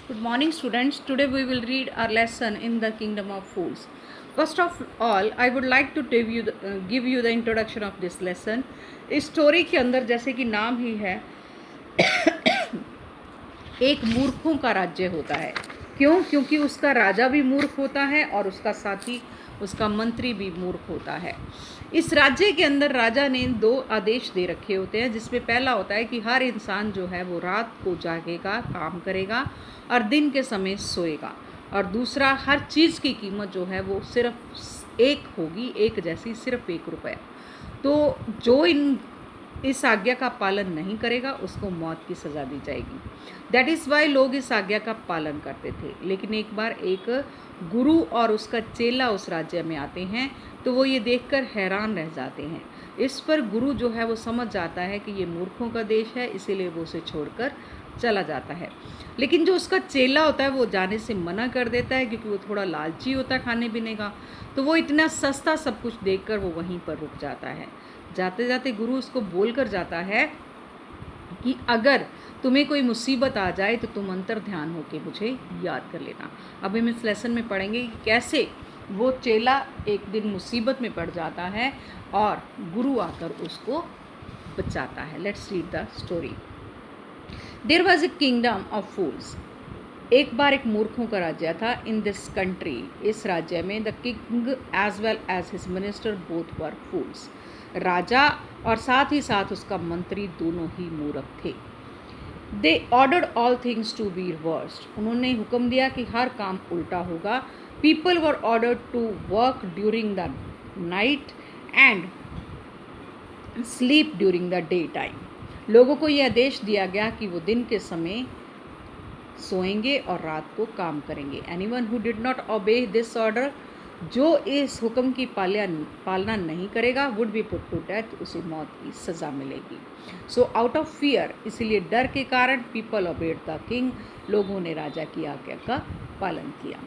Good morning, students. Today we will read our lesson in the Kingdom of Fools. First of all, I would like to give you the introduction of this lesson. इस story के अंदर जैसे कि नाम ही है, एक मूर्खों का राज्य होता है। क्यों? क्योंकि उसका राजा भी मूर्ख होता है और उसका साथी, उसका मंत्री भी मूर्ख होता है। इस राज्य के अंदर राजा ने दो आदेश दे रखे होते हैं, जिसमें पहला होता है कि हर इंसान जो है वो रात को जागेगा, काम करेगा और दिन के समय सोएगा। और दूसरा, हर चीज़ की कीमत जो है वो सिर्फ एक होगी, एक जैसी, सिर्फ 1 रुपया। तो जो इस आज्ञा का पालन नहीं करेगा उसको मौत की सज़ा दी जाएगी। दैट इज़ वाई लोग इस आज्ञा का पालन करते थे। लेकिन एक बार एक गुरु और उसका चेला उस राज्य में आते हैं, तो वो ये देखकर हैरान रह जाते हैं। इस पर गुरु जो है वो समझ जाता है कि ये मूर्खों का देश है, इसीलिए वो उसे छोड़कर चला जाता है। लेकिन जो उसका चेला होता है वो जाने से मना कर देता है, क्योंकि वो थोड़ा लालची होता है खाने पीने का। तो वो इतना सस्ता सब कुछ देखकर वो वहीं पर रुक जाता है। जाते जाते गुरु उसको बोल कर जाता है कि अगर तुम्हें कोई मुसीबत आ जाए तो तुम अंतर ध्यान होके मुझे याद कर लेना। अब हम इस लेसन में पढ़ेंगे कि कैसे वो चेला एक दिन मुसीबत में पड़ जाता है और गुरु आकर उसको बचाता है। Let's read the story. There was a kingdom of fools. एक बार एक मूर्खों का राज्य था। इन दिस कंट्री, इस राज्य में, the king as well as his minister both were fools. राजा और साथ ही साथ उसका मंत्री दोनों ही मूर्ख थे। They ordered all things to be reversed. उन्होंने हुक्म दिया कि हर काम उल्टा होगा। People were ordered to work during the night and sleep during the day time. लोगों को यह आदेश दिया गया कि वो दिन के समय सोएंगे और रात को काम करेंगे। Anyone who did not obey this order, जो इस हुक्म की पालना नहीं करेगा, would be put to death, उसे मौत की सज़ा मिलेगी। सो आउट ऑफ फियर, इसीलिए डर के कारण, पीपल ओबेड द किंग, लोगों ने राजा की आज्ञा का पालन किया।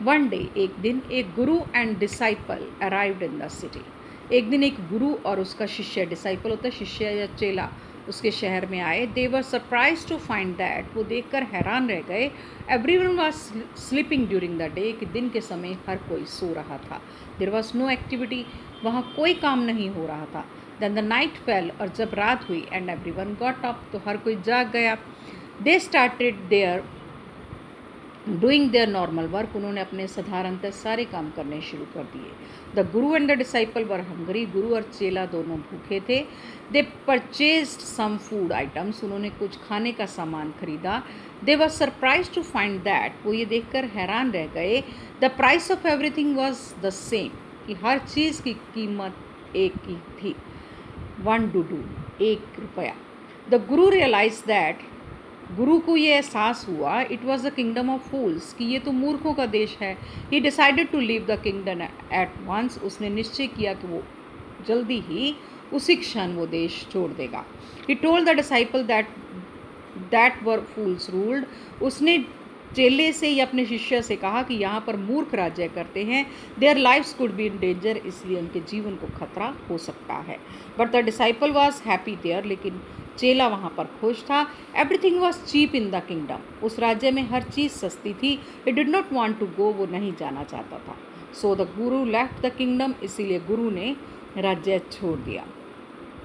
वन डे, एक दिन, एक गुरु and disciple arrived in the city. एक दिन एक गुरु और उसका शिष्य, डिसाइपल होता है शिष्य या चेला, उसके शहर में आए। They were surprise to find that, वो देखकर हैरान रह गए, everyone was sleeping during the day, कि दिन के समय हर कोई सो रहा था। देयर वॉज नो एक्टिविटी, वहाँ कोई काम नहीं हो रहा था। देन द नाइट फेल, और जब रात हुई, एंड एवरीवन गॉट अप, तो हर कोई जाग गया। They started their doing their normal work, उन्होंने अपने साधारणतः सारे काम करने शुरू कर दिए। The guru and the disciple were hungry, गुरु और चेला दोनों भूखे थे। They purchased some food items, उन्होंने कुछ खाने का सामान खरीदा। They were surprise to find that, वो ये देखकर हैरान रह गए, the price of everything was the same, कि हर चीज़ की कीमत एक ही थी, 1 डूडू, 1 रुपया। द गुरु रियलाइज दैट, गुरु को ये एहसास हुआ, it was the kingdom of fools, कि ये तो मूर्खों का देश है। He decided to leave the kingdom at once, उसने निश्चय किया कि वो जल्दी ही, उसी क्षण वो देश छोड़ देगा। He told the disciple that were fools ruled, उसने चेले से या अपने शिष्य से कहा कि यहाँ पर मूर्ख राज्य करते हैं। Their lifes could be in danger, इसलिए उनके जीवन को खतरा हो सकता है। But the disciple was happy there, लेकिन चेला वहाँ पर खुश था। Everything was cheap in the kingdom, उस राज्य में हर चीज़ सस्ती थी। He did not want to go, वो नहीं जाना चाहता था। So the guru left the kingdom, इसीलिए गुरु ने राज्य छोड़ दिया।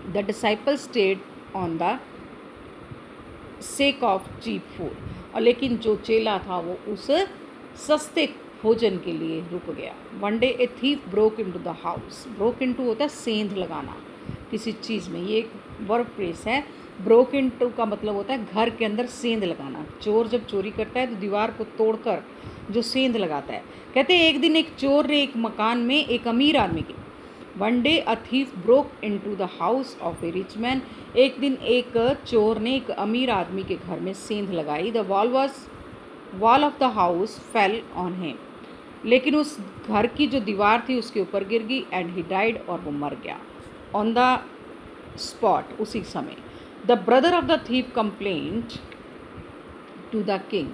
The disciple stayed on the sake of cheap food, और लेकिन जो चेला था वो उस सस्ते भोजन के लिए रुक गया। One day a thief broke into the house, broke into होता है सेंध लगाना किसी चीज़ में, ये एक वर्ब फ्रेज है। ब्रोक इनटू का मतलब होता है घर के अंदर सेंध लगाना। चोर जब चोरी करता है तो दीवार को तोड़कर जो सेंध लगाता है। कहते हैं एक दिन एक चोर ने एक मकान में एक अमीर आदमी के, one day a thief broke into the house of A rich man, एक दिन एक चोर ने एक अमीर आदमी के घर में सेंध लगाई। The wall of the house fell on him, लेकिन उस घर की जो दीवार थी उसके ऊपर गिर गई, एंड ही डाइड, और वो मर गया ऑन द स्पॉट, उसी समय। The brother of the thief complaint to the king,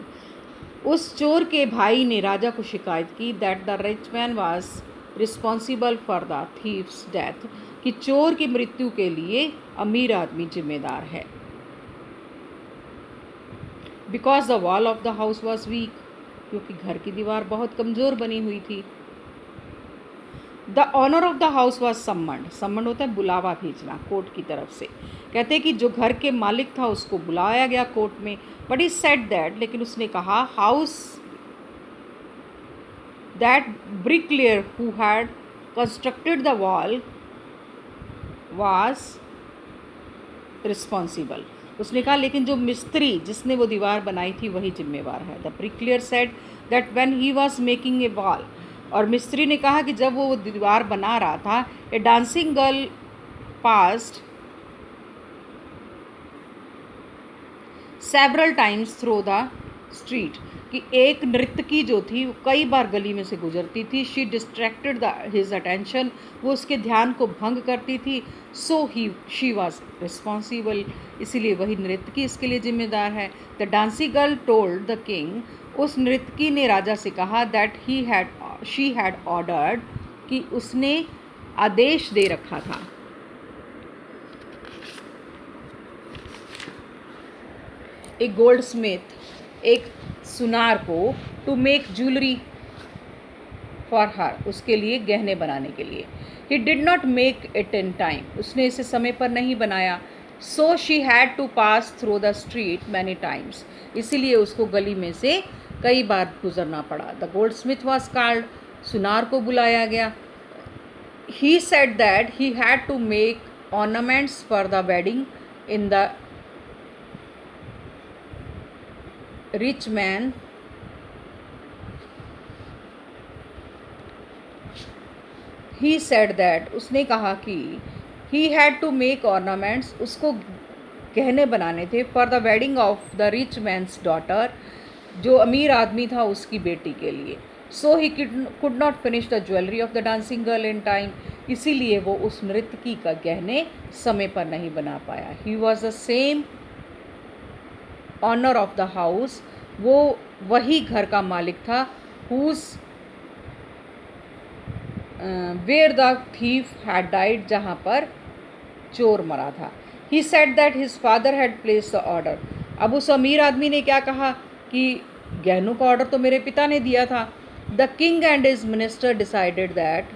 उस चोर के भाई ने राजा को शिकायत की, that the rich man was responsible for the thief's death, कि चोर की मृत्यु के लिए अमीर आदमी जिम्मेदार है। Because the wall of the house was weak, क्योंकि घर की दीवार बहुत कमज़ोर बनी हुई थी। The owner of the house was summoned, summoned होता है बुलावा भेजना कोर्ट की तरफ से। कहते हैं कि जो घर के मालिक था उसको बुलाया गया कोर्ट में, बट ही सेड दैट, लेकिन उसने कहा house that bricklayer who had constructed the wall was responsible. उसने कहा लेकिन जो मिस्त्री जिसने वो दीवार बनाई थी वही जिम्मेवार है। The bricklayer said that when he was making a wall, और मिस्त्री ने कहा कि जब वो दीवार बना रहा था, ए dancing girl passed several times through the street, कि एक नर्तकी जो थी वो कई बार गली में से गुजरती थी। शी डिस्ट्रैक्टेड हिज अटेंशन, वो उसके ध्यान को भंग करती थी। सो शी वॉज रिस्पॉन्सिबल, इसीलिए वही नर्तकी इसके लिए जिम्मेदार है। The dancing girl told the king, उस नर्तकी ने राजा से कहा दैट शी हैड ऑर्डर्ड, कि उसने आदेश दे रखा था। एक गोल्ड स्मिथ एक सुनार को to make jewellery for her, उसके लिए गहने बनाने के लिए। He did not make it in time, उसने इसे समय पर नहीं बनाया। So she had to pass through the street many times, इसीलिए उसको गली में से कई बार गुजरना पड़ा। The goldsmith was called, सुनार को बुलाया गया। He said that he had to make ornaments for the wedding in the rich man. He said that, उसने कहा कि he had to make ornaments, उसको गहने बनाने थे, for the wedding of the rich man's daughter, जो अमीर आदमी था उसकी बेटी के लिए। So he could not finish the jewellery of the dancing girl in time, इसीलिए वो उस नृत्यकी का गहने समय पर नहीं बना पाया। He was the same owner of the house, वो वही घर का मालिक था। Whose where the thief had died, जहाँ पर चोर मरा था। He said that his father had place the order, अब उस अमीर आदमी ने क्या कहा कि गहनों का ऑर्डर तो मेरे पिता ने दिया था। The king and his minister decided that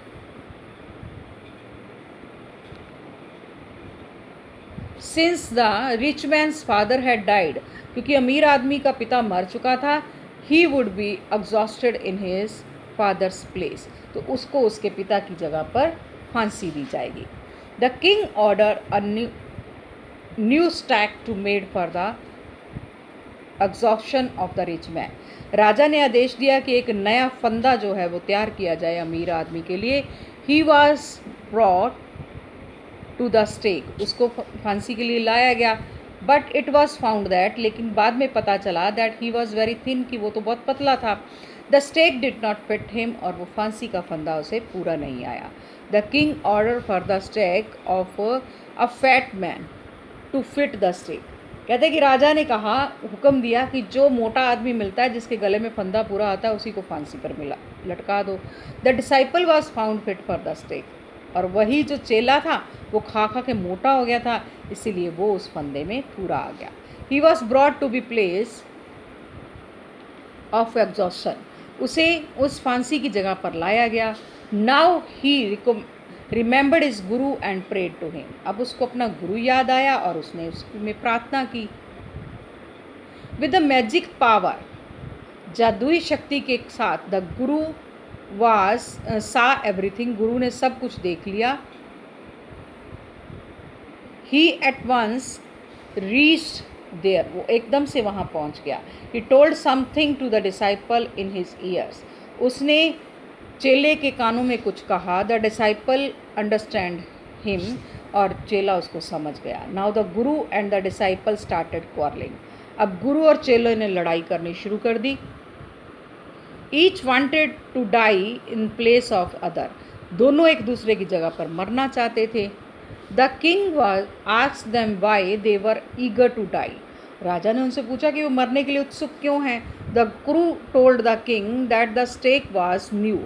since the rich mains father had died, क्योंकि अमीर आदमी का पिता मर चुका था, he would be exhausted in his father's place, तो उसको उसके पिता की जगह पर फांसी दी जाएगी। The king order a new stake to made for the execution of the rich man, राजा ने आदेश दिया कि एक नया फंदा जो है वो तैयार किया जाए अमीर आदमी के लिए। He was brought to the stake, उसको फांसी के लिए लाया गया। But it was found that, लेकिन बाद में पता चला that he was very thin, कि वो तो बहुत पतला था। The stake did not fit him, और वो फांसी का फंदा उसे पूरा नहीं आया। The king order for the stake of a fat man to fit the stake, कहते कि राजा ने कहा, हुक्म दिया कि जो मोटा आदमी मिलता है जिसके गले में फंदा पूरा आता है उसी को फांसी पर लटका दो। The disciple was found fit for the stake, और वही जो चेला था वो खा खा के मोटा हो गया था, इसीलिए वो उस फंदे में पूरा आ गया। He was brought to be place of exhaustion, उसे उस फांसी की जगह पर लाया गया। Now he remembered his guru and prayed to him, अब उसको अपना गुरु याद आया और उसने उसमें प्रार्थना की। विद द मैजिक पावर, जादुई शक्ति के साथ, द गुरु वाज सा एवरीथिंग, गुरु ने सब कुछ देख लिया। He at once reached there, वो एकदम से वहाँ पहुँच गया। He told something to the disciple in his ears, उसने चेले के कानों में कुछ कहा। द डिसाइपल अंडरस्टैंड हिम, और चेला उसको समझ गया। Now the guru and the disciple started quarrelling, अब गुरु और चेले ने लड़ाई करनी शुरू कर दी। Each wanted to die in place of other, दोनों एक दूसरे की जगह पर मरना चाहते थे। The king asked them why they were eager to die, राजा ने उनसे पूछा कि वो मरने के लिए उत्सुक क्यों हैं। The guru told the king that the stake was new,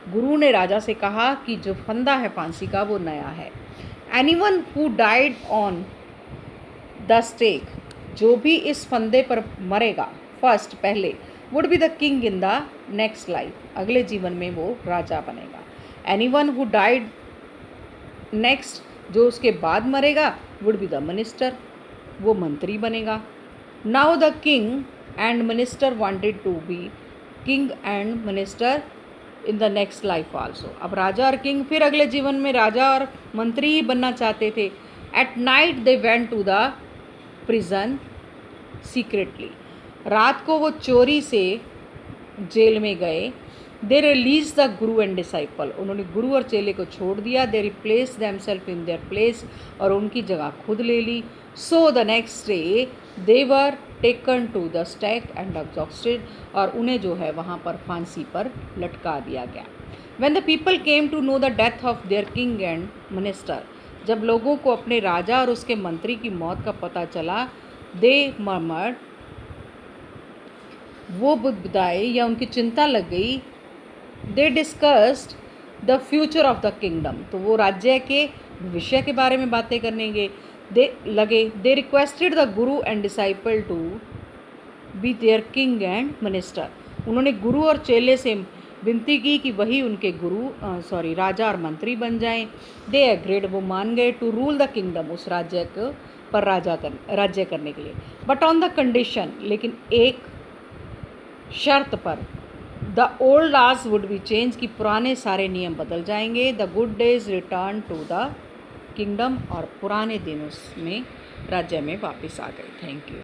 गुरु ने राजा से कहा कि जो फंदा है फांसी का वो नया है। Anyone who died on the stake, जो भी इस फंदे पर मरेगा, फर्स्ट पहले would be the king in the next life, अगले जीवन में वो राजा बनेगा। एनीवन हु डाइड नेक्स्ट, जो उसके बाद मरेगा, वुड बी द मिनिस्टर, वो मंत्री बनेगा। Now the king and minister wanted to be king and minister in the next life also. अब राजा और किंग फिर अगले जीवन में राजा और मंत्री ही बनना चाहते थे। At night they went to the prison secretly, रात को वो चोरी से जेल में गए। They release the guru and disciple, उन्होंने गुरु और चेले को छोड़ दिया। They replace themselves in their place, और उनकी जगह खुद ले ली। So the next day they were taken to the stake and executed, और उन्हें जो है वहाँ पर फांसी पर लटका दिया गया। When the people came to know the death of their king and minister, जब लोगों को अपने राजा और उसके मंत्री की मौत का पता चला, दे मर्मर्ड, वो बुदबुदाए या उनकी चिंता लग गई। They discussed the future of the kingdom, तो वो राज्य के भविष्य के बारे में बातें करने लगे। They requested the guru and disciple to be their king and minister, उन्होंने गुरु और चेले से विनती की कि वही उनके राजा और मंत्री बन जाएं। दे एग्रीड, वो मान गए। टू रूल द किंगडम, उस राज्य को पर राज्य करने के लिए। बट ऑन द कंडीशन, लेकिन एक शर्त पर, the old laws would be change, कि पुराने सारे नियम बदल जाएंगे। The good days return to the kingdom, और पुराने दिन उसमें राज्य में वापस आ गए। Thank you.